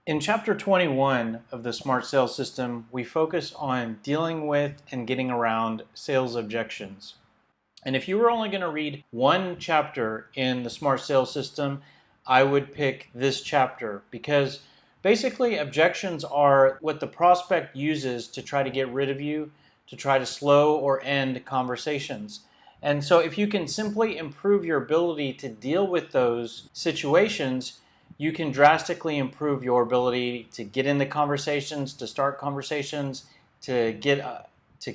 In Chapter 21 of the Smart Sales System, we focus on dealing with and getting around sales objections. And if you were only going to read one chapter in the Smart Sales System, I would pick this chapter because basically objections are what the prospect uses to try to get rid of you, to try to slow or end conversations. And so if you can simply improve your ability to deal with those situations, you can drastically improve your ability to get into conversations, to start conversations, to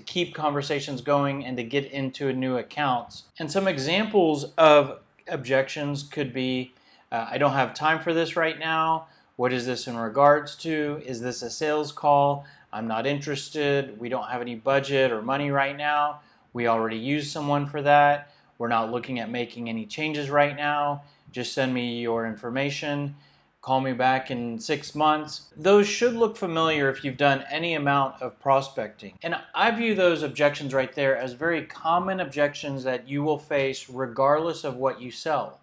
keep conversations going, and to get into new accounts. And some examples of objections could be, I don't have time for this right now. What is this in regards to? Is this a sales call? I'm not interested. We don't have any budget or money right now. We already used someone for that. We're not looking at making any changes right now. Just send me your information. Call me back in 6 months. Those should look familiar if you've done any amount of prospecting. And I view those objections right there as very common objections that you will face regardless of what you sell.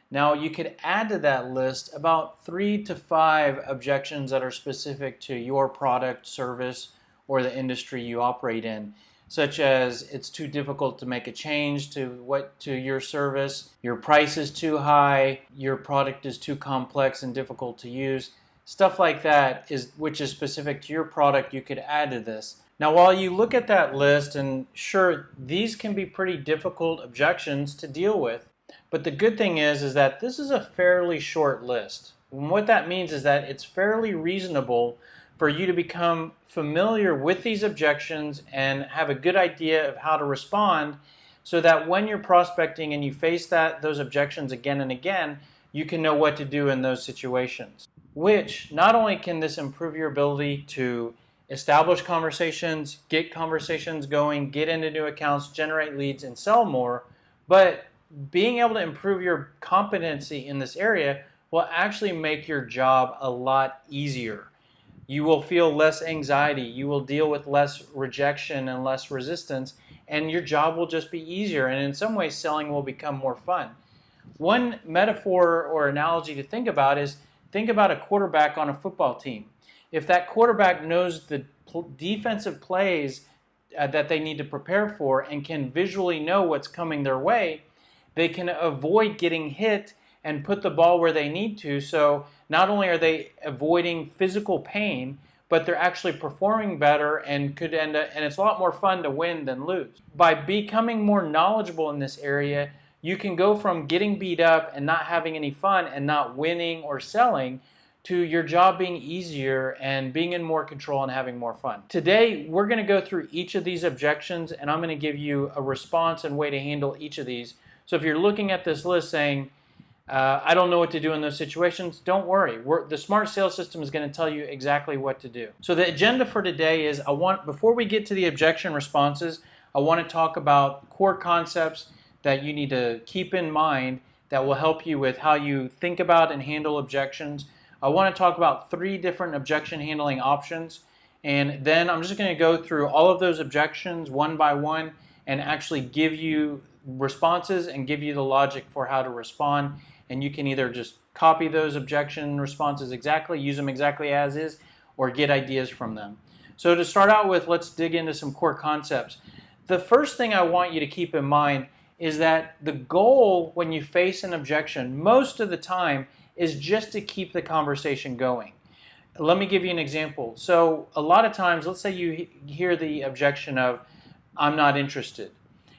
Now, you could add to that list about 3 to 5 objections that are specific to your product, service, or the industry you operate in, such as it's too difficult to make a change to your service, your price is too high, your product is too complex and difficult to use. Stuff like that, which is specific to your product, you could add to this. Now, while you look at that list, and sure, these can be pretty difficult objections to deal with, but the good thing is that this is a fairly short list. And what that means is that it's fairly reasonable for you to become familiar with these objections and have a good idea of how to respond so that when you're prospecting and you face those objections again and again, you can know what to do in those situations. Which not only can this improve your ability to establish conversations, get conversations going, get into new accounts, generate leads, and sell more, but being able to improve your competency in this area will actually make your job a lot easier. You will feel less anxiety, you will deal with less rejection and less resistance, and your job will just be easier, and in some ways selling will become more fun. One metaphor or analogy to think about is, think about a quarterback on a football team. If that quarterback knows the defensive plays that they need to prepare for and can visually know what's coming their way, they can avoid getting hit and put the ball where they need to. So not only are they avoiding physical pain, but they're actually performing better and it's a lot more fun to win than lose. By becoming more knowledgeable in this area, you can go from getting beat up and not having any fun and not winning or selling to your job being easier and being in more control and having more fun. Today, we're going to go through each of these objections, and I'm going to give you a response and way to handle each of these. So if you're looking at this list saying, I don't know what to do in those situations, don't worry. The Smart Sales System is going to tell you exactly what to do. So the agenda for today is, before we get to the objection responses, I want to talk about core concepts that you need to keep in mind that will help you with how you think about and handle objections. I want to talk about 3 different objection handling options, and then I'm just going to go through all of those objections one by one and actually give you responses and give you the logic for how to respond. And you can either just copy those objection responses exactly, use them exactly as is, or get ideas from them. So to start out with, let's dig into some core concepts. The first thing I want you to keep in mind is that the goal when you face an objection, most of the time, is just to keep the conversation going. Let me give you an example. So a lot of times, let's say you hear the objection of, I'm not interested.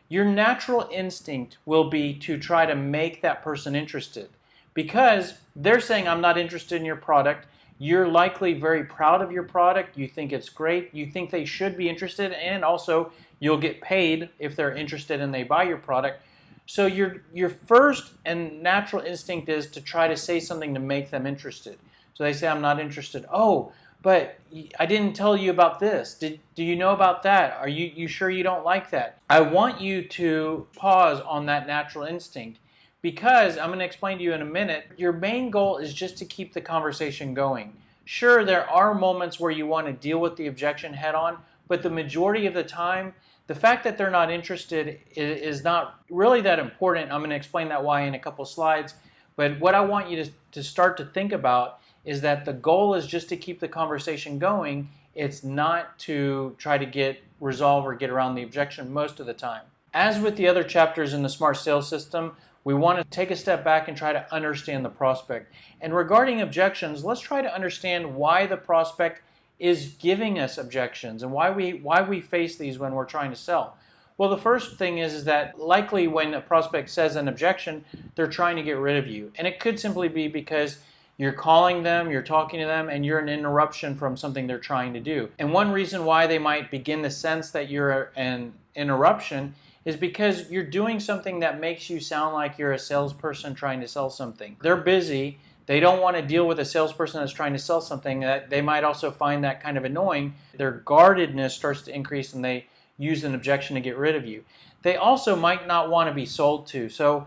Your natural instinct will be to try to make that person interested because they're saying, I'm not interested in your product. You're likely very proud of your product. You think it's great. You think they should be interested, and also you'll get paid if they're interested and they buy your product. So your first and natural instinct is to try to say something to make them interested. So they say, I'm not interested. Oh, but I didn't tell you about this. Do you know about that? Are you sure you don't like that? I want you to pause on that natural instinct because I'm going to explain to you in a minute. Your main goal is just to keep the conversation going. Sure, there are moments where you want to deal with the objection head on, but the majority of the time, the fact that they're not interested is not really that important. I'm going to explain that why in a couple slides. But what I want you to start to think about is that the goal is just to keep the conversation going. It's not to try to get resolve or get around the objection most of the time. As with the other chapters in the Smart Sales System, we want to take a step back and try to understand the prospect. And regarding objections, let's try to understand why the prospect is giving us objections and why we face these when we're trying to sell. Well, the first thing is that likely when a prospect says an objection, they're trying to get rid of you. And it could simply be because you're calling them, you're talking to them, and you're an interruption from something they're trying to do. And one reason why they might begin to sense that you're an interruption is because you're doing something that makes you sound like you're a salesperson trying to sell something. They're busy. They don't want to deal with a salesperson that's trying to sell something. That they might also find that kind of annoying. Their guardedness starts to increase and they use an objection to get rid of you. They also might not want to be sold to. So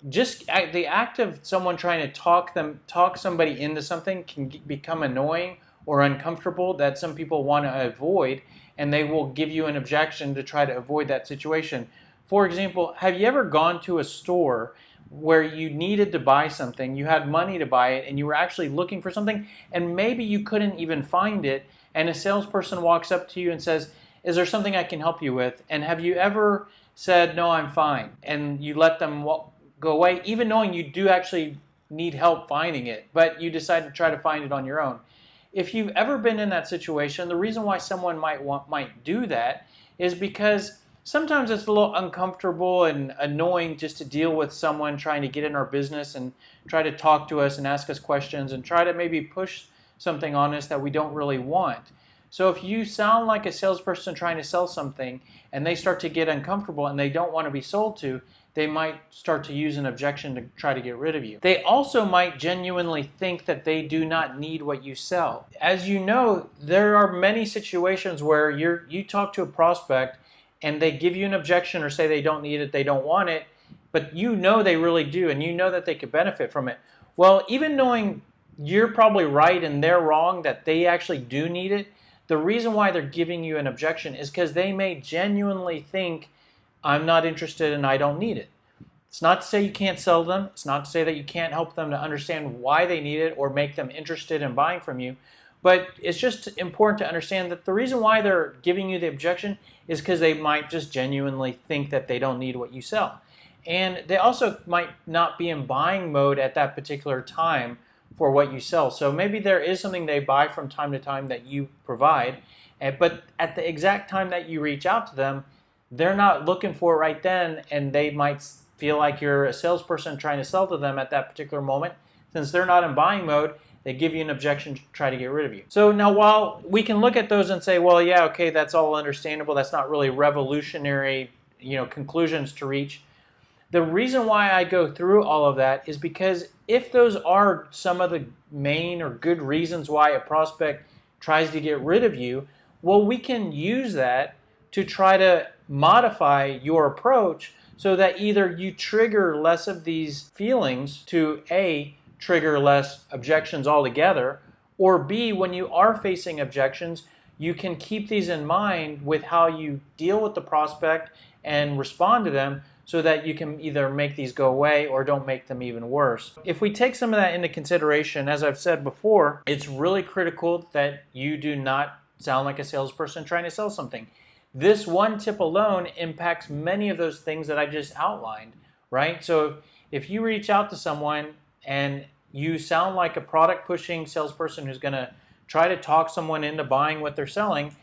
just the act of someone trying to talk somebody into something can become annoying or uncomfortable that some people want to avoid, and they will give you an objection to try to avoid that situation. For example, have you ever gone to a store where you needed to buy something, you had money to buy it, and you were actually looking for something, and maybe you couldn't even find it, and a salesperson walks up to you and says, "Is there something I can help you with?" And have you ever said, "No, I'm fine," and you let them go away, even knowing you do actually need help finding it, but you decide to try to find it on your own? If you've ever been in that situation, the reason why someone might do that is because sometimes it's a little uncomfortable and annoying just to deal with someone trying to get in our business and try to talk to us and ask us questions and try to maybe push something on us that we don't really want. So if you sound like a salesperson trying to sell something and they start to get uncomfortable and they don't want to be sold to, they might start to use an objection to try to get rid of you. They also might genuinely think that they do not need what you sell. As you know, there are many situations where you talk to a prospect and they give you an objection or say they don't need it, they don't want it, but you know they really do and you know that they could benefit from it. Well, even knowing you're probably right and they're wrong, that they actually do need it, the reason why they're giving you an objection is because they may genuinely think, "I'm not interested and I don't need it." It's not to say you can't sell them. It's not to say that you can't help them to understand why they need it or make them interested in buying from you. But it's just important to understand that the reason why they're giving you the objection is because they might just genuinely think that they don't need what you sell. And they also might not be in buying mode at that particular time for what you sell. So maybe there is something they buy from time to time that you provide, but at the exact time that you reach out to them, they're not looking for it right then, and they might feel like you're a salesperson trying to sell to them at that particular moment. Since they're not in buying mode, they give you an objection to try to get rid of you. So now while we can look at those and say, well, yeah, okay, that's all understandable, that's not really revolutionary, conclusions to reach. The reason why I go through all of that is because if those are some of the main or good reasons why a prospect tries to get rid of you, well, we can use that to try to modify your approach so that either you trigger less of these feelings to A, trigger less objections altogether, or B, when you are facing objections, you can keep these in mind with how you deal with the prospect and respond to them so that you can either make these go away or don't make them even worse. If we take some of that into consideration, as I've said before, it's really critical that you do not sound like a salesperson trying to sell something. This one tip alone impacts many of those things that I just outlined, right? So if you reach out to someone and you sound like a product-pushing salesperson who's going to try to talk someone into buying what they're selling,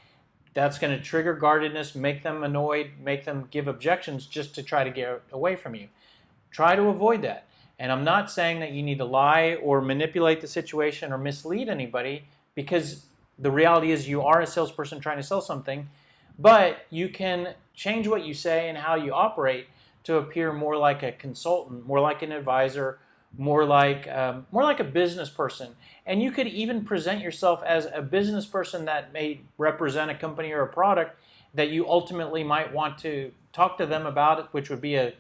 that's going to trigger guardedness, make them annoyed, make them give objections just to try to get away from you. Try to avoid that. And I'm not saying that you need to lie or manipulate the situation or mislead anybody, because the reality is you are a salesperson trying to sell something. But you can change what you say and how you operate to appear more like a consultant, more like an advisor, more like a business person. And you could even present yourself as a business person that may represent a company or a product that you ultimately might want to talk to them about it, which would be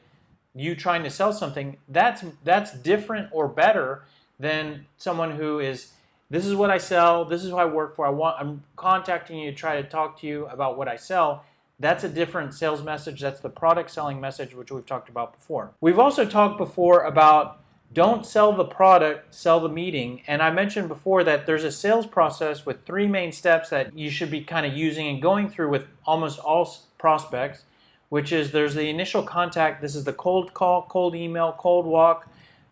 you trying to sell something. That's different or better than someone who is, "This is what I sell, this is who I work for, I'm contacting you to try to talk to you about what I sell." That's a different sales message. That's the product selling message, which we've talked about before. We've also talked before about Don't sell the product, sell the meeting. And I mentioned before that there's a sales process with 3 main steps that you should be kind of using and going through with almost all prospects, which is there's the initial contact. This is the cold call, cold email, cold walk.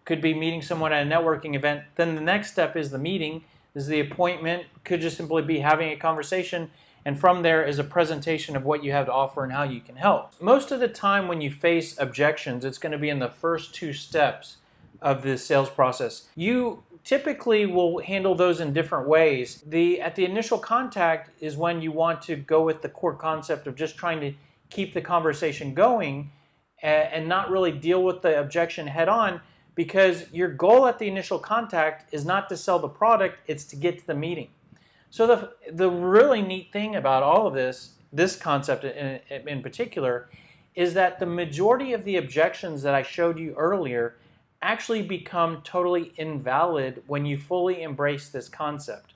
Could be meeting someone at a networking event. Then the next step is the meeting. This is the appointment. Could just simply be having a conversation. And from there is a presentation of what you have to offer and how you can help. Most of the time when you face objections, it's going to be in the first 2 steps of the sales process. You typically will handle those in different ways. At the initial contact is when you want to go with the core concept of just trying to keep the conversation going and not really deal with the objection head on, because your goal at the initial contact is not to sell the product, it's to get to the meeting. So the really neat thing about all of this concept in particular, is that the majority of the objections that I showed you earlier actually become totally invalid when you fully embrace this concept.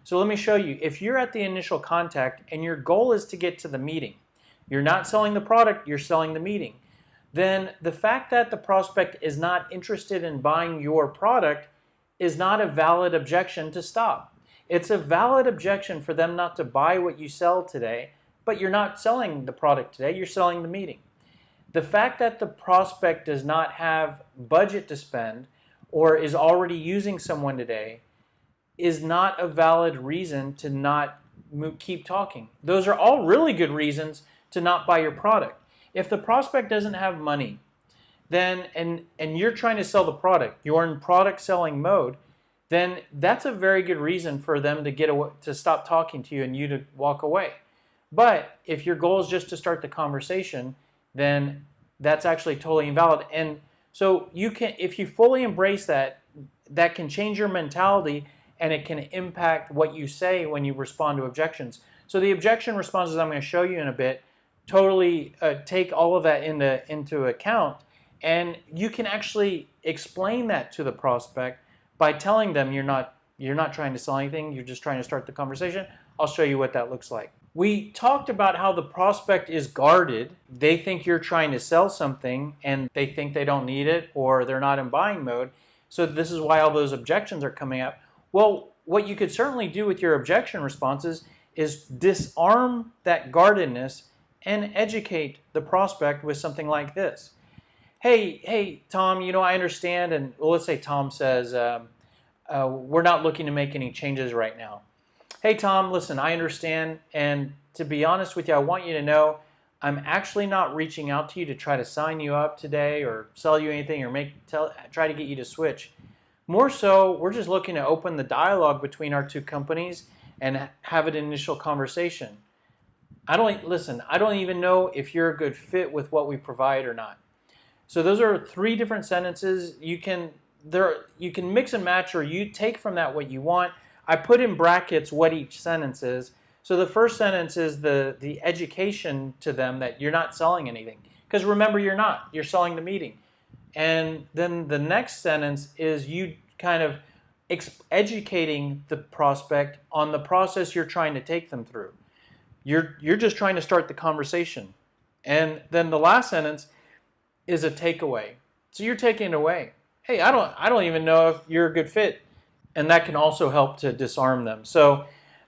So let me show you. If you're at the initial contact and your goal is to get to the meeting, you're not selling the product, you're selling the meeting, then the fact that the prospect is not interested in buying your product is not a valid objection to stop. It's a valid objection for them not to buy what you sell today, but you're not selling the product today, you're selling the meeting. The fact that the prospect does not have budget to spend or is already using someone today is not a valid reason to not keep talking. Those are all really good reasons to not buy your product. If the prospect doesn't have money, then and you're trying to sell the product, you're in product selling mode, then that's a very good reason for them to stop talking to you and you to walk away. But if your goal is just to start the conversation, then that's actually totally invalid. And so if you fully embrace that, that can change your mentality and it can impact what you say when you respond to objections. So the objection responses I'm going to show you in a bit totally take all of that into account, and you can actually explain that to the prospect by telling them you're not trying to sell anything, you're just trying to start the conversation. I'll show you what that looks like. We talked about how the prospect is guarded. They think you're trying to sell something and they think they don't need it or they're not in buying mode. So this is why all those objections are coming up. Well, what you could certainly do with your objection responses is disarm that guardedness and educate the prospect with something like this. Hey, Tom, I understand, and let's say Tom says, we're not looking to make any changes right now. Hey, Tom, listen, I understand, and to be honest with you, I want you to know I'm actually not reaching out to you to try to sign you up today or sell you anything or try to get you to switch. More so, we're just looking to open the dialogue between our 2 companies and have an initial conversation. I don't even know if you're a good fit with what we provide or not. So those are 3 different sentences. You can mix and match, or you take from that what you want. I put in brackets what each sentence is. So the first sentence is the education to them that you're not selling anything. Because remember, you're selling the meeting. And then the next sentence is you kind of educating the prospect on the process you're trying to take them through. You're just trying to start the conversation. And then the last sentence is a takeaway. So you're taking it away. Hey, I don't even know if you're a good fit. And that can also help to disarm them. So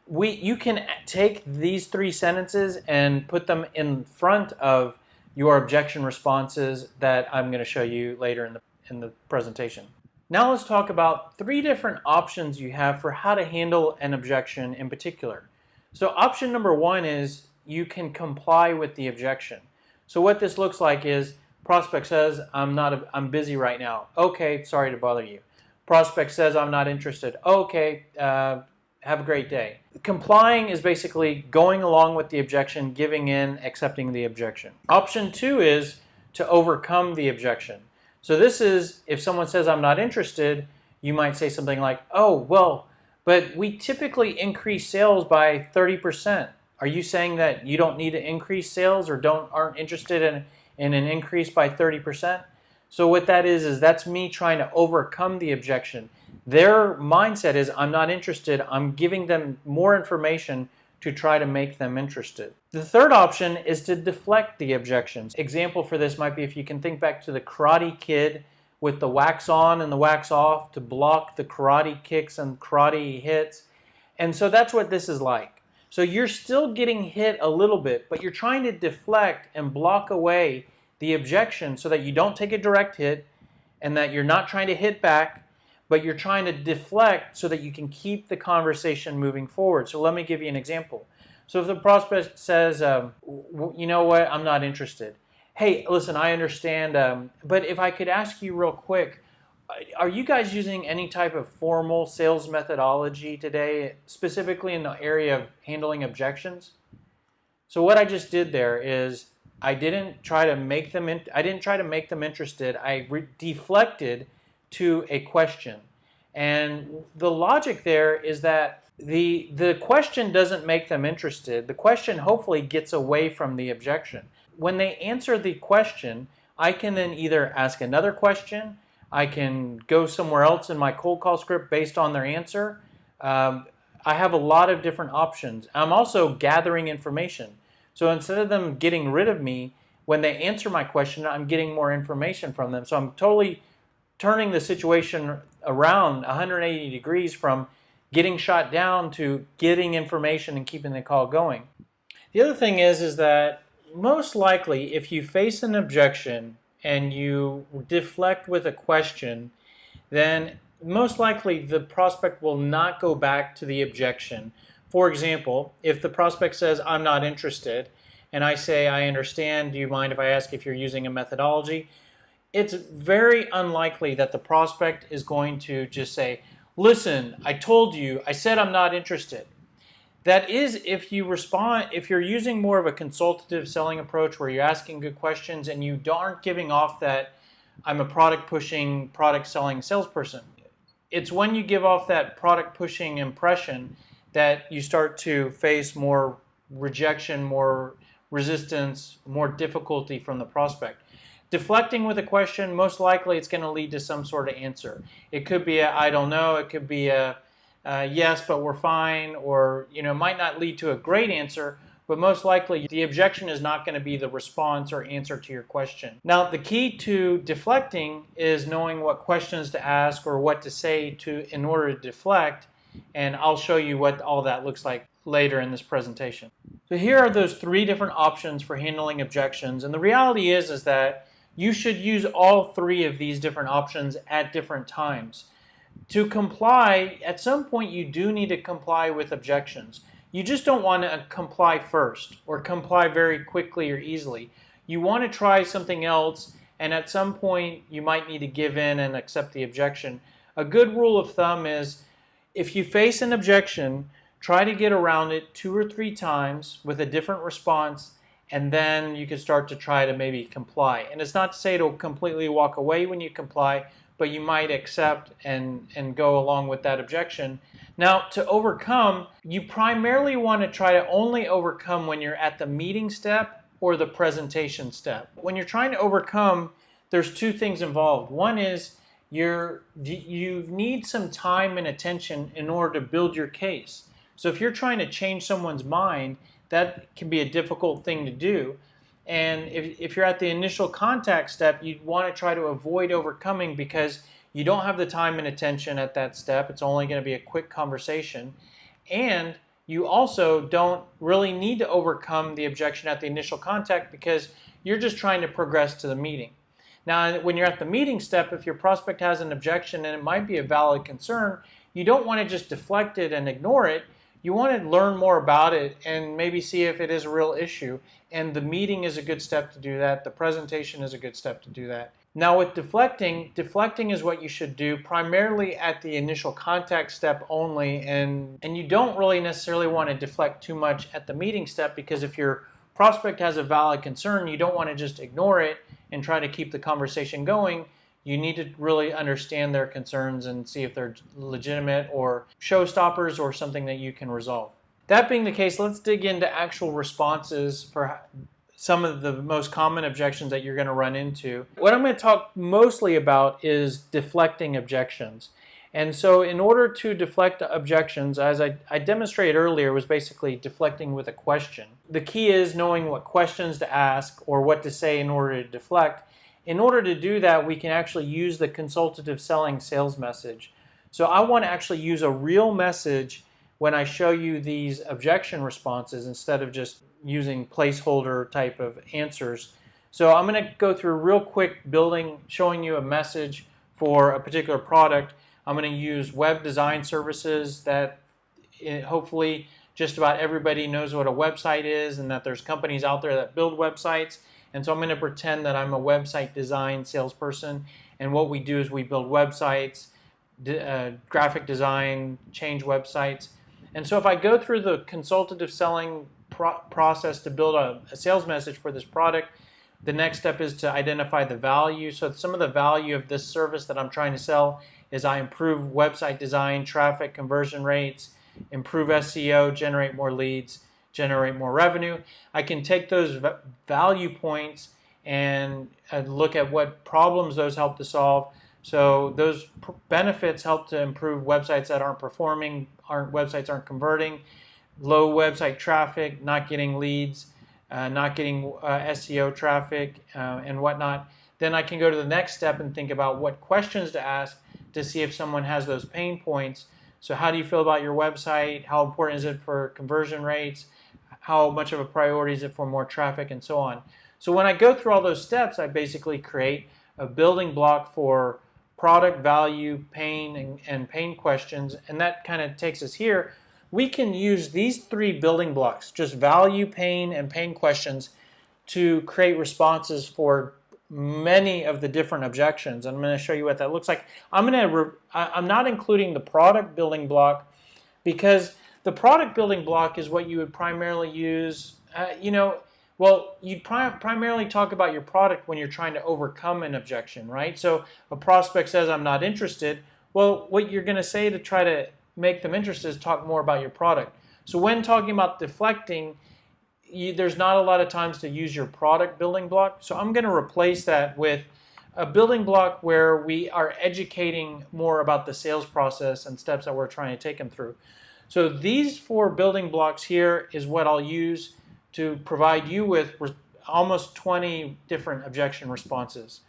you can take these 3 sentences and put them in front of your objection responses that I'm going to show you later in the presentation. Now let's talk about 3 different options you have for how to handle an objection in particular. So option number 1 is you can comply with the objection. So what this looks like is prospect says, I'm busy right now. Okay, sorry to bother you. Prospect says, I'm not interested. Okay, have a great day. Complying is basically going along with the objection, giving in, accepting the objection. Option 2 is to overcome the objection. So this is, if someone says, I'm not interested, you might say something like, oh, well, but we typically increase sales by 30%. Are you saying that you don't need to increase sales or aren't interested in an increase by 30%? So what that is that's me trying to overcome the objection. Their mindset is, I'm not interested. I'm giving them more information to try to make them interested. The third option is to deflect the objections. Example for this might be if you can think back to the Karate Kid with the wax on and the wax off to block the karate kicks and karate hits. And so that's what this is like. So you're still getting hit a little bit, but you're trying to deflect and block away the objection so that you don't take a direct hit and that you're not trying to hit back, but you're trying to deflect so that you can keep the conversation moving forward. So let me give you an example. So if the prospect says, you know what, I'm not interested. Hey, listen, I understand, but if I could ask you real quick, are you guys using any type of formal sales methodology today, specifically in the area of handling objections? So what I just did there is I didn't try to make them interested. I deflected to a question. And the logic there is that the question doesn't make them interested. The question hopefully gets away from the objection. When they answer the question, I can then either ask another question, I can go somewhere else in my cold call script based on their answer. I have a lot of different options. I'm also gathering information. So instead of them getting rid of me, when they answer my question, I'm getting more information from them. So I'm totally turning the situation around 180 degrees from getting shot down to getting information and keeping the call going. The other thing is that most likely if you face an objection and you deflect with a question, then most likely the prospect will not go back to the objection. For example, if the prospect says, I'm not interested, and I say, I understand, do you mind if I ask if you're using a methodology? It's very unlikely that the prospect is going to just say, listen, I told you, I said I'm not interested. That is if you respond, if you're using more of a consultative selling approach where you're asking good questions and you aren't giving off that I'm a product pushing, product selling salesperson. It's when you give off that product pushing impression that you start to face more rejection, more resistance, more difficulty from the prospect. Deflecting with a question, most likely it's going to lead to some sort of answer. It could be a I don't know, it could be a yes, but we're fine, or it might not lead to a great answer, but most likely the objection is not going to be the response or answer to your question. Now, the key to deflecting is knowing what questions to ask or what to say in order to deflect, and I'll show you what all that looks like later in this presentation. So here are those 3 different options for handling objections, and the reality is that you should use all 3 of these different options at different times. To comply, at some point you do need to comply with objections. You just don't want to comply first or comply very quickly or easily. You want to try something else, and at some point you might need to give in and accept the objection. A good rule of thumb is if you face an objection, try to get around it 2 or 3 times with a different response, and then you can start to try to maybe comply. And it's not to say it'll completely walk away when you comply, but you might accept and go along with that objection. Now, to overcome, you primarily want to try to only overcome when you're at the meeting step or the presentation step. When you're trying to overcome, there's 2 things involved. One is you need some time and attention in order to build your case. So if you're trying to change someone's mind, that can be a difficult thing to do. And if you're at the initial contact step, you want to try to avoid overcoming because you don't have the time and attention at that step. It's only going to be a quick conversation. And you also don't really need to overcome the objection at the initial contact because you're just trying to progress to the meeting. Now, when you're at the meeting step, if your prospect has an objection and it might be a valid concern, you don't want to just deflect it and ignore it. You want to learn more about it and maybe see if it is a real issue. And the meeting is a good step to do that. The presentation is a good step to do that. Now with deflecting is what you should do primarily at the initial contact step only. And you don't really necessarily want to deflect too much at the meeting step because if your prospect has a valid concern, you don't want to just ignore it and try to keep the conversation going. You need to really understand their concerns and see if they're legitimate or showstoppers or something that you can resolve. That being the case, let's dig into actual responses for some of the most common objections that you're going to run into. What I'm going to talk mostly about is deflecting objections. And so in order to deflect objections, as I demonstrated earlier, was basically deflecting with a question. The key is knowing what questions to ask or what to say in order to deflect. In order to do that, we can actually use the consultative selling sales message. So I want to actually use a real message when I show you these objection responses instead of just using placeholder type of answers. So I'm going to go through real quick showing you a message for a particular product. I'm going to use web design services that hopefully just about everybody knows what a website is and that there's companies out there that build websites. And so I'm going to pretend that I'm a website design salesperson. And what we do is we build websites, graphic design, change websites. And so if I go through the consultative selling process to build a sales message for this product, the next step is to identify the value. So some of the value of this service that I'm trying to sell is I improve website design, traffic, conversion rates, improve SEO, generate more leads, generate more revenue. I can take those value points and look at what problems those help to solve. So those benefits help to improve websites that aren't performing, websites aren't converting, low website traffic, not getting leads, not getting SEO traffic, and whatnot. Then I can go to the next step and think about what questions to ask to see if someone has those pain points. So how do you feel about your website? How important is it for conversion rates? How much of a priority is it for more traffic, and so on? So when I go through all those steps, I basically create a building block for product value, pain, and pain questions, and that kind of takes us here. We can use these three building blocks, just value, pain, and pain questions, to create responses for many of the different objections. I'm going to show you what that looks like. I'm not including the product building block because the product building block is what you would primarily use. You'd primarily talk about your product when you're trying to overcome an objection, right? So a prospect says, I'm not interested. Well, what you're going to say to try to make them interested is talk more about your product. So when talking about deflecting, there's not a lot of times to use your product building block. So I'm going to replace that with a building block where we are educating more about the sales process and steps that we're trying to take them through. So these four building blocks here is what I'll use to provide you with almost 20 different objection responses.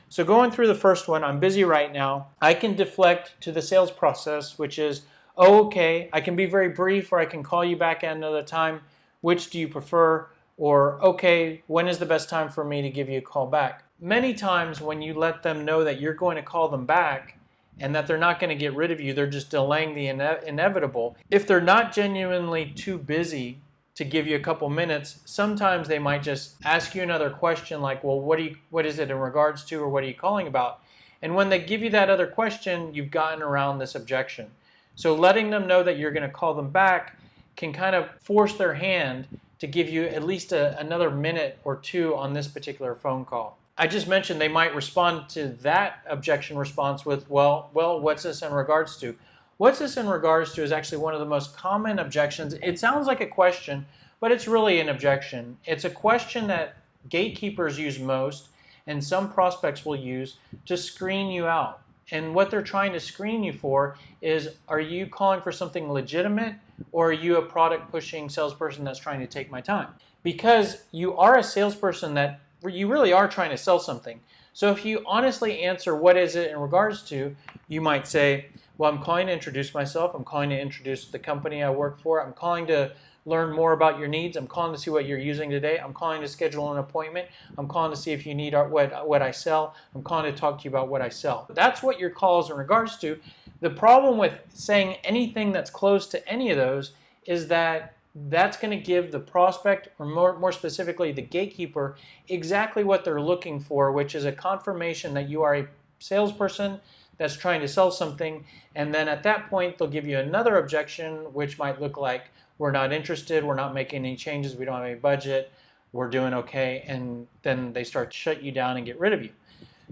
So going through the first one, I'm busy right now. I can deflect to the sales process, which is, oh, okay. I can be very brief, or I can call you back at another time. Which do you prefer? Or, okay, when is the best time for me to give you a call back? Many times when you let them know that you're going to call them back and that they're not going to get rid of you, they're just delaying the inevitable. If they're not genuinely too busy to give you a couple minutes, sometimes they might just ask you another question like, well, what is it in regards to, or what are you calling about? And when they give you that other question, you've gotten around this objection. So letting them know that you're going to call them back can kind of force their hand to give you at least another minute or two on this particular phone call. I just mentioned they might respond to that objection response with, well, what's this in regards to? What's this in regards to is actually one of the most common objections. It sounds like a question, but it's really an objection. It's a question that gatekeepers use most and some prospects will use to screen you out. And what they're trying to screen you for is, are you calling for something legitimate, or are you a product pushing salesperson that's trying to take my time? Because you are a salesperson that you really are trying to sell something. So if you honestly answer what is it in regards to, you might say, well, I'm calling to introduce myself. I'm calling to introduce the company I work for. I'm calling to learn more about your needs. I'm calling to see what you're using today. I'm calling to schedule an appointment. I'm calling to see if you need what I sell. I'm calling to talk to you about what I sell. That's what your call is in regards to. The problem with saying anything that's close to any of those is that that's going to give the prospect, or more specifically the gatekeeper, exactly what they're looking for, which is a confirmation that you are a salesperson that's trying to sell something. And then at that point, they'll give you another objection, which might look like, we're not interested, we're not making any changes, we don't have any budget, we're doing okay, and then they start to shut you down and get rid of you.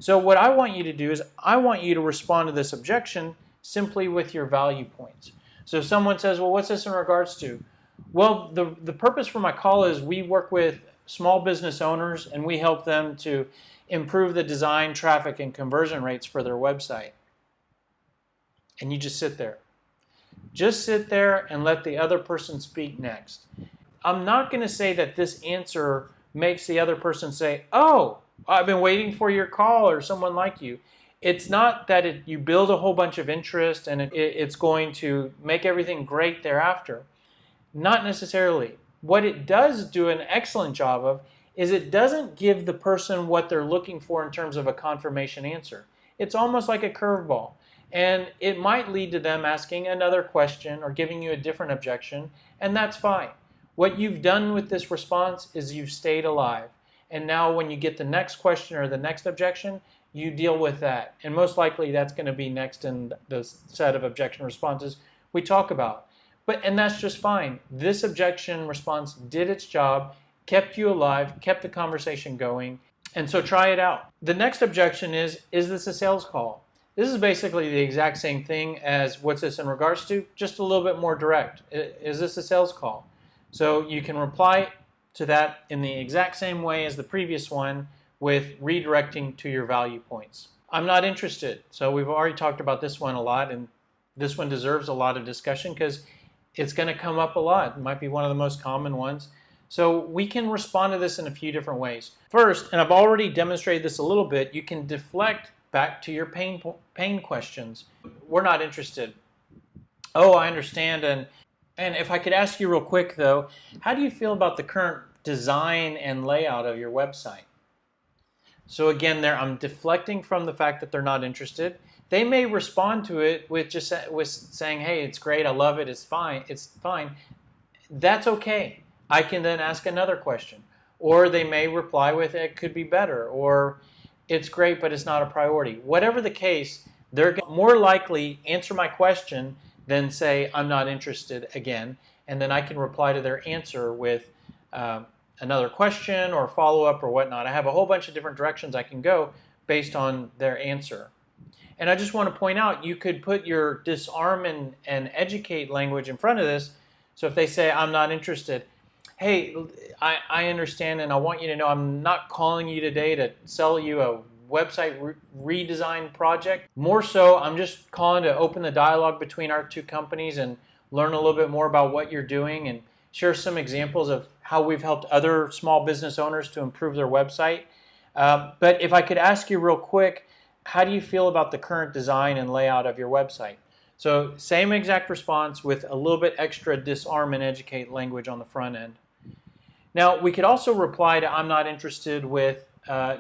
So what I want you to do is I want you to respond to this objection simply with your value points. So if someone says, well, what's this in regards to? Well, the purpose for my call is we work with small business owners and we help them to improve the design, traffic, and conversion rates for their website. And you just sit there. Just sit there and let the other person speak next. I'm not going to say that this answer makes the other person say, oh, I've been waiting for your call or someone like you. It's not that you build a whole bunch of interest and it's going to make everything great thereafter. Not necessarily. What it does do an excellent job of is it doesn't give the person what they're looking for in terms of a confirmation answer. It's almost like a curveball. And it might lead to them asking another question or giving you a different objection, and that's fine. What you've done with this response is you've stayed alive. And now when you get the next question or the next objection, you deal with that. And most likely that's going to be next in the set of objection responses we talk about. And that's just fine. This objection response did its job, kept you alive, kept the conversation going, and so try it out. The next objection is this a sales call? This is basically the exact same thing as what's this in regards to, just a little bit more direct. Is this a sales call? So you can reply to that in the exact same way as the previous one with redirecting to your value points. I'm not interested. So we've already talked about this one a lot, and this one deserves a lot of discussion because it's going to come up a lot. It might be one of the most common ones. So we can respond to this in a few different ways. First, and I've already demonstrated this a little bit, you can deflect back to your pain questions. We're not interested. Oh, I understand. And if I could ask you real quick though, how do you feel about the current design and layout of your website? So again, there I'm deflecting from the fact that they're not interested. They may respond to it with saying, "Hey, it's great. I love it. It's fine. It's fine." That's okay. I can then ask another question, or they may reply with, "It could be better," or "It's great, but it's not a priority." Whatever the case, they're going to more likely answer my question than say, "I'm not interested" again, and then I can reply to their answer with another question or follow-up or whatnot. I have a whole bunch of different directions I can go based on their answer. And I just want to point out, you could put your disarm and educate language in front of this. So if they say, "I'm not interested," hey, I understand and I want you to know I'm not calling you today to sell you a website redesign project. More so, I'm just calling to open the dialogue between our two companies and learn a little bit more about what you're doing and share some examples of how we've helped other small business owners to improve their website. But if I could ask you real quick, how do you feel about the current design and layout of your website? So same exact response with a little bit extra disarm and educate language on the front end. Now we could also reply to "I'm not interested" with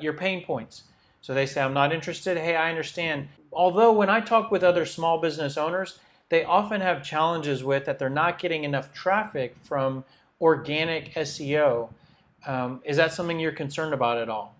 your pain points. So they say, "I'm not interested. Hey, I understand." Although when I talk with other small business owners, they often have challenges with that they're not getting enough traffic from organic SEO. Is that something you're concerned about at all?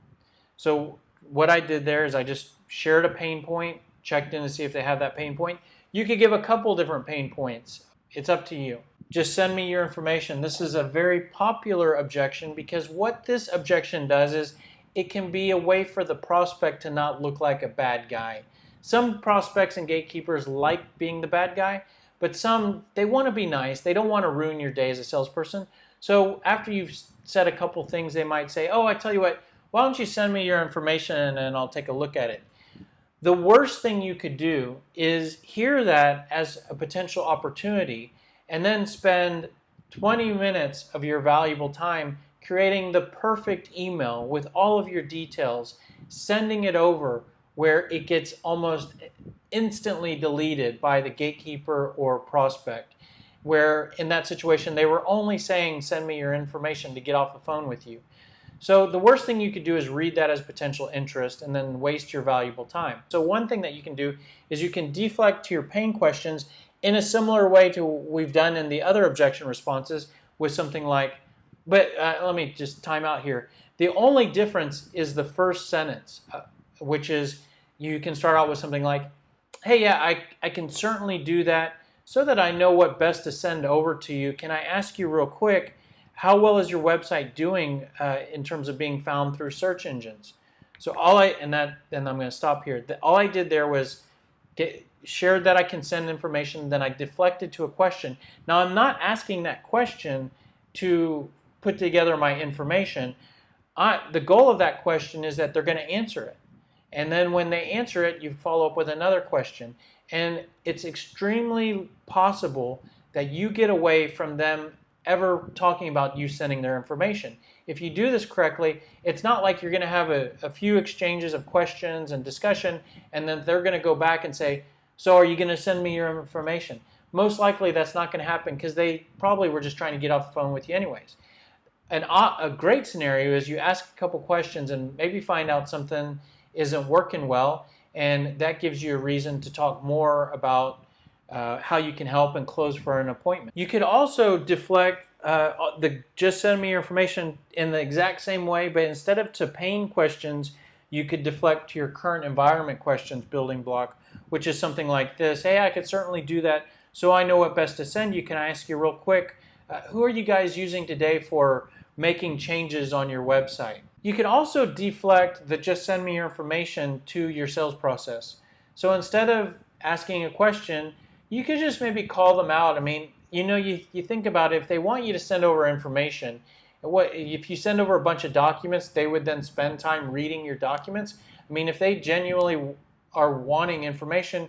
So what I did there is I just shared a pain point, checked in to see if they have that pain point. You could give a couple different pain points. It's up to you. Just send me your information. This is a very popular objection because what this objection does is it can be a way for the prospect to not look like a bad guy. Some prospects and gatekeepers like being the bad guy, but some, they want to be nice. They don't want to ruin your day as a salesperson. So after you've said a couple things, they might say, "Oh, I tell you what, why don't you send me your information and I'll take a look at it." The worst thing you could do is hear that as a potential opportunity and then spend 20 minutes of your valuable time creating the perfect email with all of your details, sending it over where it gets almost instantly deleted by the gatekeeper or prospect, where in that situation they were only saying, "Send me your information," to get off the phone with you. So the worst thing you could do is read that as potential interest and then waste your valuable time. So one thing that you can do is you can deflect to your pain questions in a similar way to what we've done in the other objection responses with something like, let me just time out here. The only difference is the first sentence, which is you can start out with something like, "Hey, yeah, I can certainly do that. So that I know what best to send over to you, can I ask you real quick, how well is your website doing in terms of being found through search engines?" So then I'm going to stop here. All I did there was shared that I can send information, then I deflected to a question. Now I'm not asking that question to put together my information. The goal of that question is that they're going to answer it. And then when they answer it, you follow up with another question. And it's extremely possible that you get away from them ever talking about you sending their information. If you do this correctly, it's not like you're going to have a few exchanges of questions and discussion, and then they're going to go back and say, so are you going to send me your information? Most likely that's not going to happen because they probably were just trying to get off the phone with you anyways. A great scenario is you ask a couple questions and maybe find out something isn't working well, and that gives you a reason to talk more about how you can help and close for an appointment. You could also deflect just send me your information in the exact same way, but instead of to pain questions, you could deflect to your current environment questions building block, which is something like this. Hey, I could certainly do that. So I know what best to send you. Can I ask you real quick, who are you guys using today for making changes on your website? You can also deflect the just send me your information to your sales process. So instead of asking a question, you could just maybe call them out. I mean, you think about it, if they want you to send over information, if you send over a bunch of documents, they would then spend time reading your documents. I mean, if they genuinely are wanting information,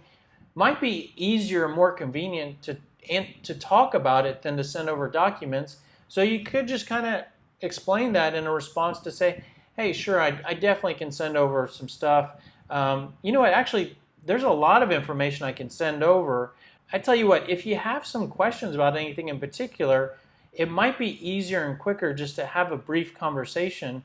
might be easier and more convenient to talk about it than to send over documents. So you could just kind of explain that in a response to say, hey, sure, I definitely can send over some stuff. You know what, actually, there's a lot of information I can send over. I tell you what, if you have some questions about anything in particular, it might be easier and quicker just to have a brief conversation.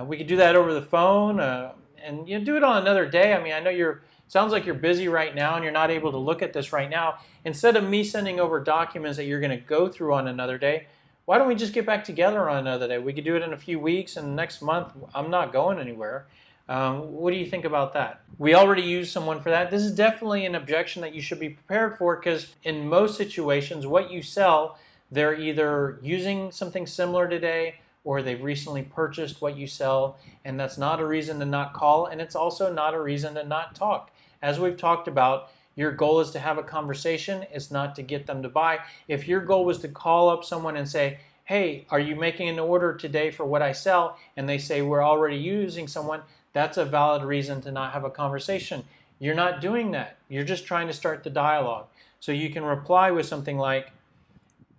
We could do that over the phone, and do it on another day. I mean, I know sounds like you're busy right now and you're not able to look at this right now. Instead of me sending over documents that you're going to go through on another day, why don't we just get back together on another day? We could do it in a few weeks, and next month I'm not going anywhere. What do you think about that? We already used someone for that. This is definitely an objection that you should be prepared for, because in most situations, what you sell, they're either using something similar today or they've recently purchased what you sell, and that's not a reason to not call, and it's also not a reason to not talk. As we've talked about, your goal is to have a conversation. It's not to get them to buy. If your goal was to call up someone and say, hey, are you making an order today for what I sell? And they say, we're already using someone, that's a valid reason to not have a conversation. You're not doing that. You're just trying to start the dialogue. So you can reply with something like,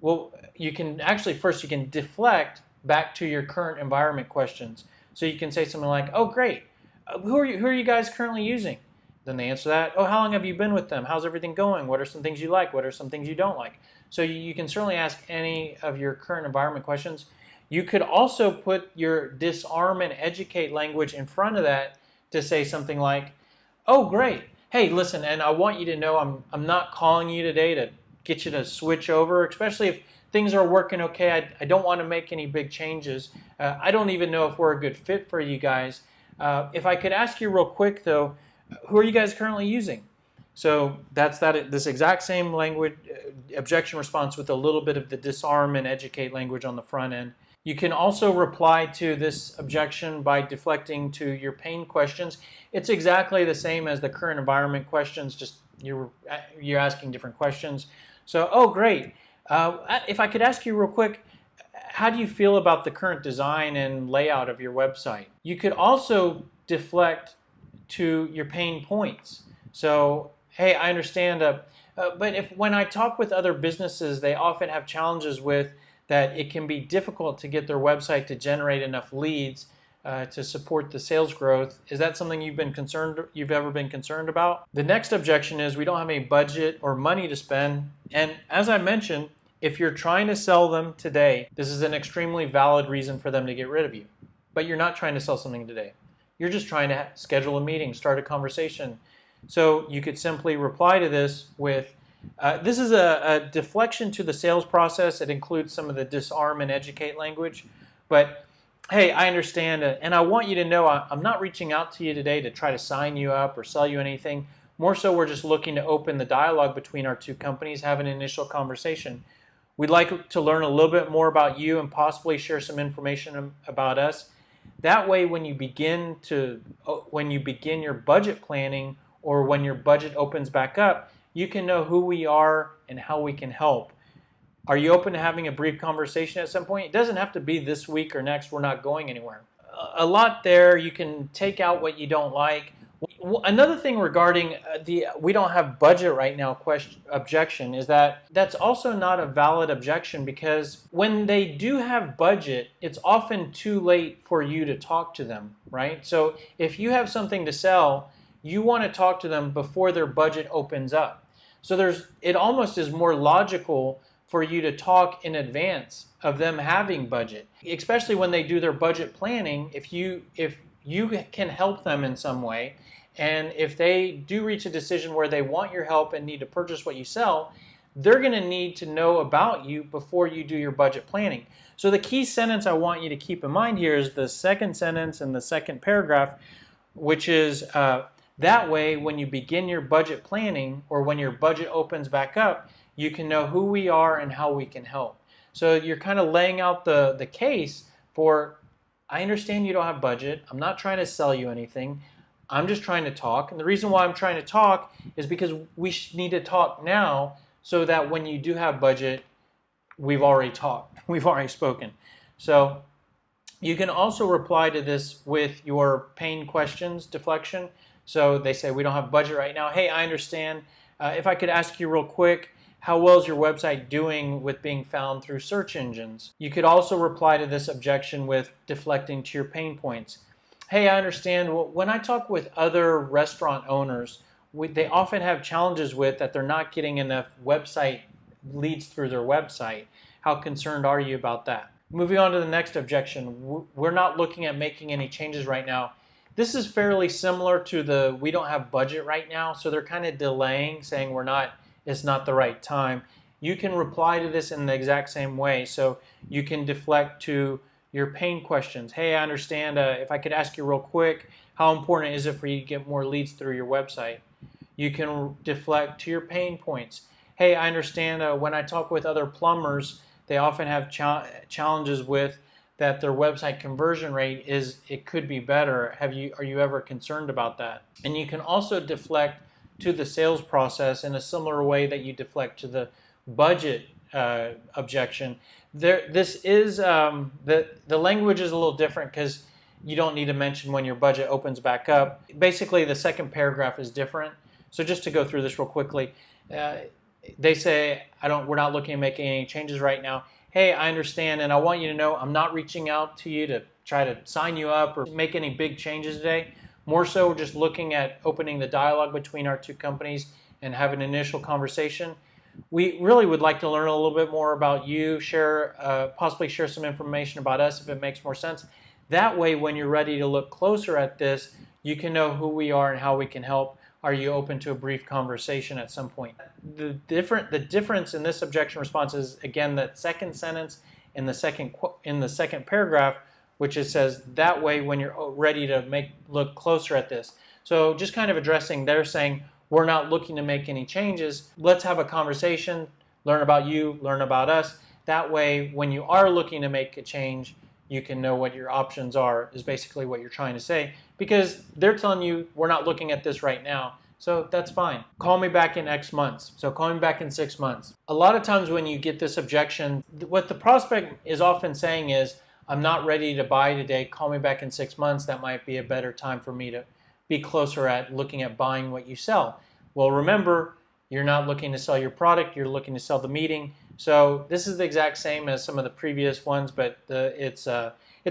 well, you can deflect back to your current environment questions. So you can say something like, oh, great. Who are you guys currently using? Then they answer that, oh, how long have you been with them? How's everything going? What are some things you like? What are some things you don't like? So you can certainly ask any of your current environment questions. You could also put your disarm and educate language in front of that to say something like, oh, great. Hey, listen, and I want you to know I'm not calling you today to get you to switch over, especially if things are working okay. I don't want to make any big changes. I don't even know if we're a good fit for you guys. If I could ask you real quick, though, who are you guys currently using? So that's this exact same language, objection response, with a little bit of the disarm and educate language on the front end. You can also reply to this objection by deflecting to your pain questions. It's exactly the same as the current environment questions, just you're asking different questions. So, oh, great. If I could ask you real quick, how do you feel about the current design and layout of your website? You could also deflect to your pain points. So, hey, I understand, but when I talk with other businesses, they often have challenges with that it can be difficult to get their website to generate enough leads to support the sales growth. Is that something you've ever been concerned about? The next objection is we don't have any budget or money to spend. And as I mentioned, if you're trying to sell them today, this is an extremely valid reason for them to get rid of you. But you're not trying to sell something today. You're just trying to schedule a meeting, start a conversation. So you could simply reply to this with, this is a deflection to the sales process. It includes some of the disarm and educate language. But hey, I understand, and I want you to know I'm not reaching out to you today to try to sign you up or sell you anything. More so, we're just looking to open the dialogue between our two companies, have an initial conversation. We'd like to learn a little bit more about you and possibly share some information about us. That way, when you begin your budget planning, or when your budget opens back up, you can know who we are and how we can help. Are you open to having a brief conversation at some point? It doesn't have to be this week or next. We're not going anywhere. A lot there. You can take out what you don't like. Another thing regarding the we don't have budget right now objection is that that's also not a valid objection, because when they do have budget, it's often too late for you to talk to them, right? So if you have something to sell, you want to talk to them before their budget opens up. So it almost is more logical for you to talk in advance of them having budget, especially when they do their budget planning. If you can help them in some way, and if they do reach a decision where they want your help and need to purchase what you sell, they're going to need to know about you before you do your budget planning. So the key sentence I want you to keep in mind here is the second sentence in the second paragraph, which is that way when you begin your budget planning, or when your budget opens back up, you can know who we are and how we can help. So you're kind of laying out the case for, I understand you don't have budget. I'm not trying to sell you anything. I'm just trying to talk. And the reason why I'm trying to talk is because we need to talk now, so that when you do have budget, we've already talked. We've already spoken. So you can also reply to this with your pain questions deflection. So they say, we don't have budget right now. Hey, I understand. If I could ask you real quick, how well is your website doing with being found through search engines? You could also reply to this objection with deflecting to your pain points. Hey, I understand. When I talk with other restaurant owners, they often have challenges with that they're not getting enough website leads through their website. How concerned are you about that? Moving on to the next objection, we're not looking at making any changes right now. This is fairly similar to the we don't have budget right now, so they're kind of delaying, saying it's not the right time. You can reply to this in the exact same way, so you can deflect to your pain questions. Hey, I understand. If I could ask you real quick, how important is it for you to get more leads through your website? You can deflect to your pain points. Hey, I understand. When I talk with other plumbers, they often have challenges with that their website conversion rate it could be better. Are you ever concerned about that? And you can also deflect to the sales process in a similar way that you deflect to the budget objection. This is the language is a little different, because you don't need to mention when your budget opens back up. Basically, the second paragraph is different. So just to go through this real quickly, they say, we're not looking at making any changes right now. Hey, I understand, and I want you to know I'm not reaching out to you to try to sign you up or make any big changes today. More so, we're just looking at opening the dialogue between our two companies and have an initial conversation. We really would like to learn a little bit more about you, possibly share some information about us if it makes more sense. That way, when you're ready to look closer at this, you can know who we are and how we can help. Are you open to a brief conversation at some point? The difference in this objection response is, again, that second sentence in the second paragraph, which says that way when you're ready to look closer at this. So just kind of addressing, they're saying, we're not looking to make any changes. Let's have a conversation, learn about you, learn about us. That way, when you are looking to make a change, you can know what your options are, is basically what you're trying to say. Because they're telling you, we're not looking at this right now. So that's fine. Call me back in X months. So call me back in 6 months. A lot of times when you get this objection, what the prospect is often saying is, I'm not ready to buy today. Call me back in 6 months. That might be a better time for me to be closer at looking at buying what you sell. Well, remember, you're not looking to sell your product. You're looking to sell the meeting. So this is the exact same as some of the previous ones, but it's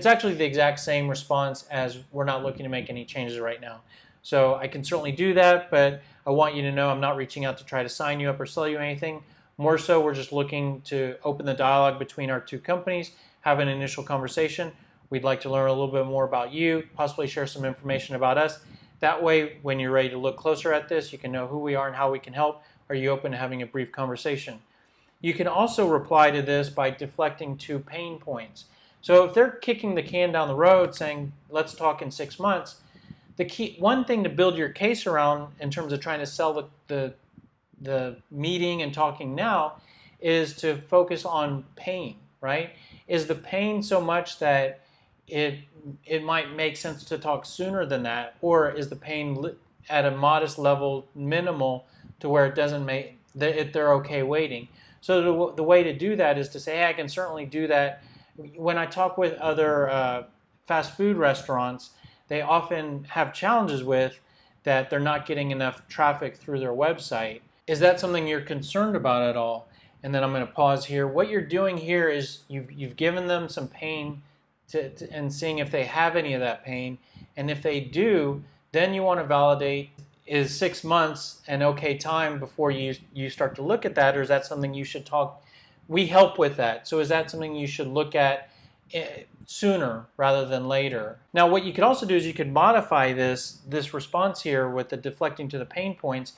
actually the exact same response as we're not looking to make any changes right now. So I can certainly do that, but I want you to know I'm not reaching out to try to sign you up or sell you anything. More so, we're just looking to open the dialogue between our two companies, have an initial conversation. We'd like to learn a little bit more about you, possibly share some information about us. That way, when you're ready to look closer at this, you can know who we are and how we can help. Are you open to having a brief conversation? You can also reply to this by deflecting to pain points. So if they're kicking the can down the road saying, let's talk in 6 months, one thing to build your case around in terms of trying to sell the meeting and talking now is to focus on pain, right? Is the pain so much that it might make sense to talk sooner than that, or is the pain at a modest level, minimal, to where it doesn't make they're okay waiting? So the way to do that is to say, hey, I can certainly do that. When I talk with other fast food restaurants, they often have challenges with that they're not getting enough traffic through their website. Is that something you're concerned about at all? And then I'm going to pause here. What you're doing here is you've given them some pain and seeing if they have any of that pain. And if they do, then you want to validate, is 6 months an okay time before you start to look at that, or is that something you should talk? We help with that. So is that something you should look at sooner rather than later? Now, what you could also do is you could modify this response here with the deflecting to the pain points.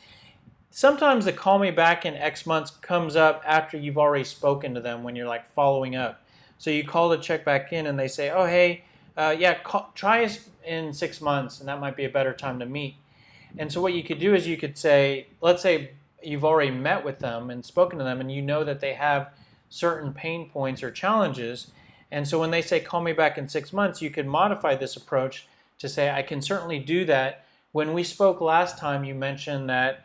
Sometimes the call me back in X months comes up after you've already spoken to them when you're like following up. So you call to check back in and they say, oh, hey, try us in 6 months and that might be a better time to meet. And so what you could do is you could say, let's say you've already met with them and spoken to them and you know that they have certain pain points or challenges. And so when they say, call me back in 6 months, you could modify this approach to say, I can certainly do that. When we spoke last time, you mentioned that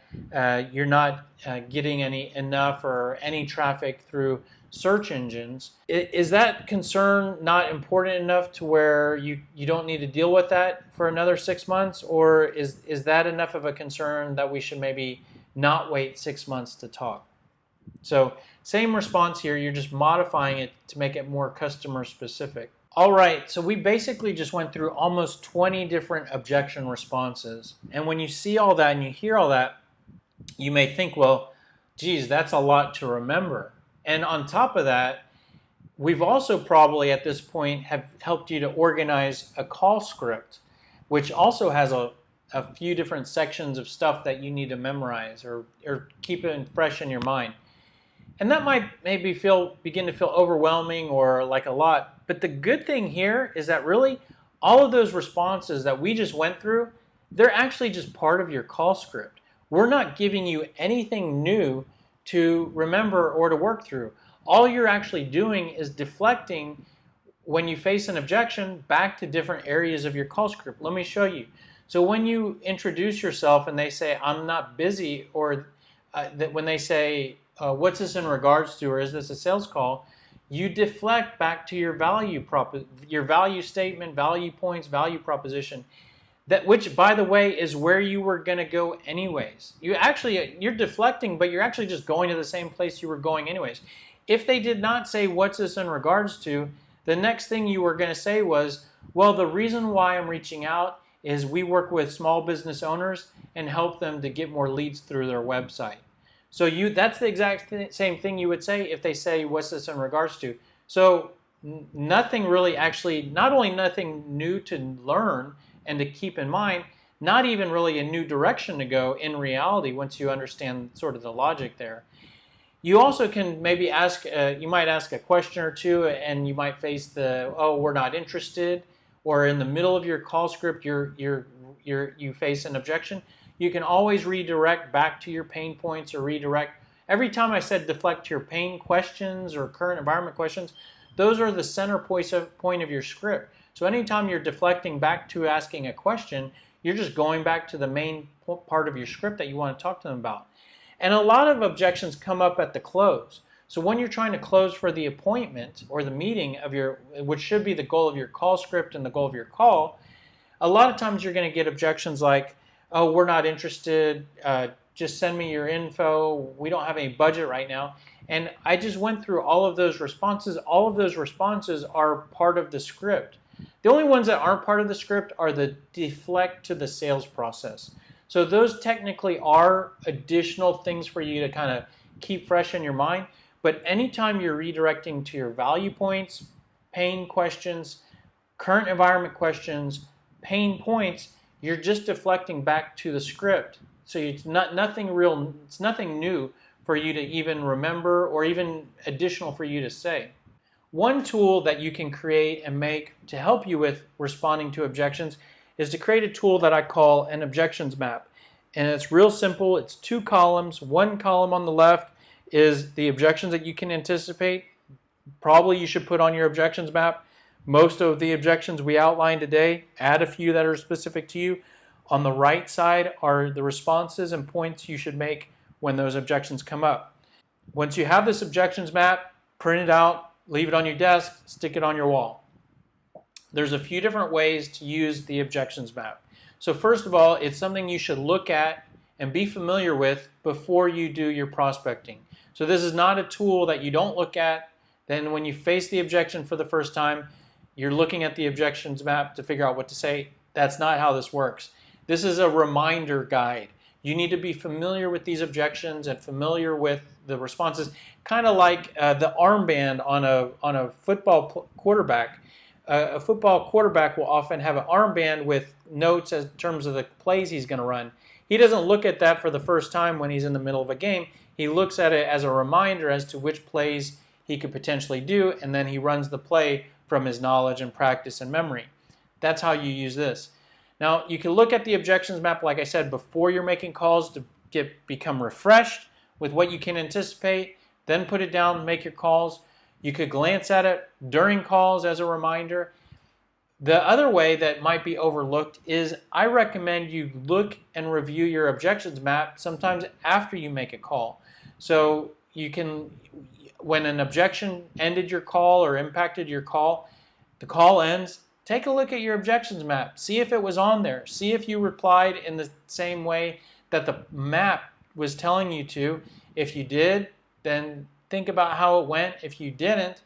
you're not getting enough or any traffic through search engines. Is that concern not important enough to where you don't need to deal with that for another 6 months? Or is that enough of a concern that we should maybe not wait 6 months to talk? So same response here, you're just modifying it to make it more customer specific. All right, so we basically just went through almost 20 different objection responses. And when you see all that and you hear all that, you may think, well, geez, that's a lot to remember. And on top of that, we've also probably at this point have helped you to organize a call script, which also has a few different sections of stuff that you need to memorize or keep it fresh in your mind. And that might maybe begin to feel overwhelming or like a lot. But the good thing here is that really all of those responses that we just went through, they're actually just part of your call script. We're not giving you anything new to remember or to work through. All you're actually doing is deflecting when you face an objection back to different areas of your call script. Let me show you. So when you introduce yourself and they say, I'm not busy, or when they say, what's this in regards to, or is this a sales call? You deflect back to your value statement, value points, value proposition, which, by the way, is where you were going to go anyways. You're deflecting, but you're actually just going to the same place you were going anyways. If they did not say, what's this in regards to, the next thing you were going to say was, well, the reason why I'm reaching out is we work with small business owners and help them to get more leads through their website. So that's the exact same thing you would say if they say, what's this in regards to? So nothing really actually, not only nothing new to learn and to keep in mind, not even really a new direction to go in reality once you understand sort of the logic there. You also can maybe ask, you might ask a question or two and you might face the, oh, we're not interested, or in the middle of your call script you face an objection. You can always redirect back to your pain points or redirect. Every time I said deflect to your pain questions or current environment questions, those are the center point of your script. So anytime you're deflecting back to asking a question, you're just going back to the main part of your script that you want to talk to them about. And a lot of objections come up at the close. So when you're trying to close for the appointment or the meeting of which should be the goal of your call script and the goal of your call, a lot of times you're going to get objections like, oh, we're not interested, just send me your info, we don't have any budget right now. And I just went through all of those responses. All of those responses are part of the script. The only ones that aren't part of the script are the deflect to the sales process. So those technically are additional things for you to kind of keep fresh in your mind. But anytime you're redirecting to your value points, pain questions, current environment questions, pain points, you're just deflecting back to the script. So it's nothing new for you to even remember or even additional for you to say. One tool that you can create and make to help you with responding to objections is to create a tool that I call an objections map. And it's real simple. It's 2 columns. One column on the left is the objections that you can anticipate. Probably you should put on your objections map. Most of the objections we outlined today, add a few that are specific to you. On the right side are the responses and points you should make when those objections come up. Once you have this objections map, print it out, leave it on your desk, stick it on your wall. There's a few different ways to use the objections map. So first of all, it's something you should look at and be familiar with before you do your prospecting. So this is not a tool that you don't look at. Then when you face the objection for the first time, you're looking at the objections map to figure out what to say. That's not how this works. This is a reminder guide. You need to be familiar with these objections and familiar with the responses, kind of like the armband on a football quarterback. A football quarterback will often have an armband with notes in terms of the plays he's going to run. He doesn't look at that for the first time when he's in the middle of a game. He looks at it as a reminder as to which plays he could potentially do, and then he runs the play from his knowledge and practice and memory. That's how you use this. Now, you can look at the objections map, like I said, before you're making calls to become refreshed with what you can anticipate, then put it down and make your calls. You could glance at it during calls as a reminder. The other way that might be overlooked is I recommend you look and review your objections map sometimes after you make a call. So you can, when an objection ended your call or impacted your call, the call ends, take a look at your objections map. See if it was on there. See if you replied in the same way that the map was telling you to. If you did, then think about how it went. If you didn't,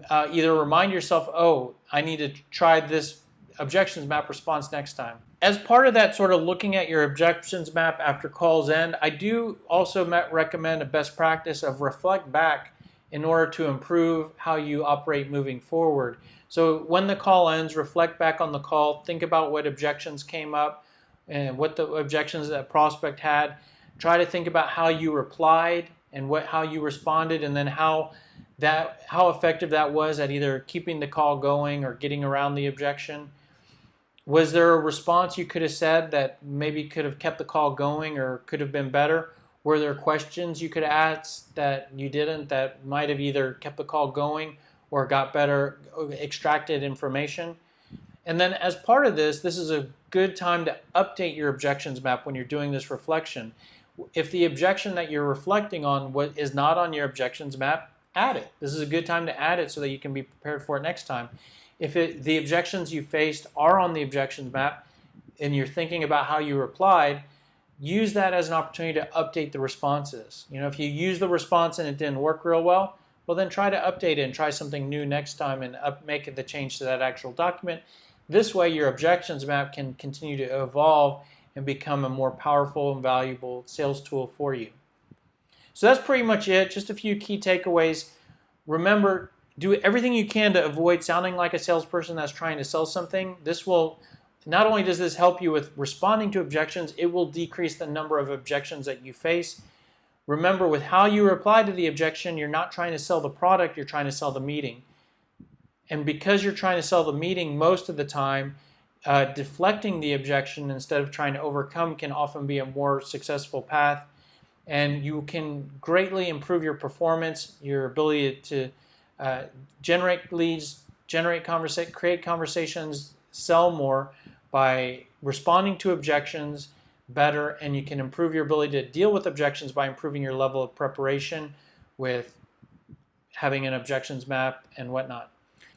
either remind yourself, oh, I need to try this objections map response next time. As part of that sort of looking at your objections map after calls end, I do also recommend a best practice of reflect back in order to improve how you operate moving forward. So when the call ends, reflect back on the call, think about what objections came up and what the objections that prospect had. Try to think about how you replied and how you responded, and then how effective that was at either keeping the call going or getting around the objection. Was there a response you could have said that maybe could have kept the call going or could have been better? Were there questions you could ask that you didn't that might have either kept the call going or got better, extracted information? And then as part of this is a good time to update your objections map when you're doing this reflection. If the objection that you're reflecting on is not on your objections map, add it. This is a good time to add it so that you can be prepared for it next time. If the objections you faced are on the objections map and you're thinking about how you replied, use that as an opportunity to update the responses. You know, if you use the response and it didn't work real well, then try to update it and try something new next time and make the change to that actual document. This way your objections map can continue to evolve and become a more powerful and valuable sales tool for you. So that's pretty much it. Just a few key takeaways. Remember, do everything you can to avoid sounding like a salesperson that's trying to sell something. This will, not only does this help you with responding to objections, it will decrease the number of objections that you face. Remember, with how you reply to the objection, you're not trying to sell the product, you're trying to sell the meeting. And because you're trying to sell the meeting most of the time, deflecting the objection instead of trying to overcome can often be a more successful path. And you can greatly improve your performance, your ability to generate leads, create conversations, sell more by responding to objections better, and you can improve your ability to deal with objections by improving your level of preparation with having an objections map and whatnot.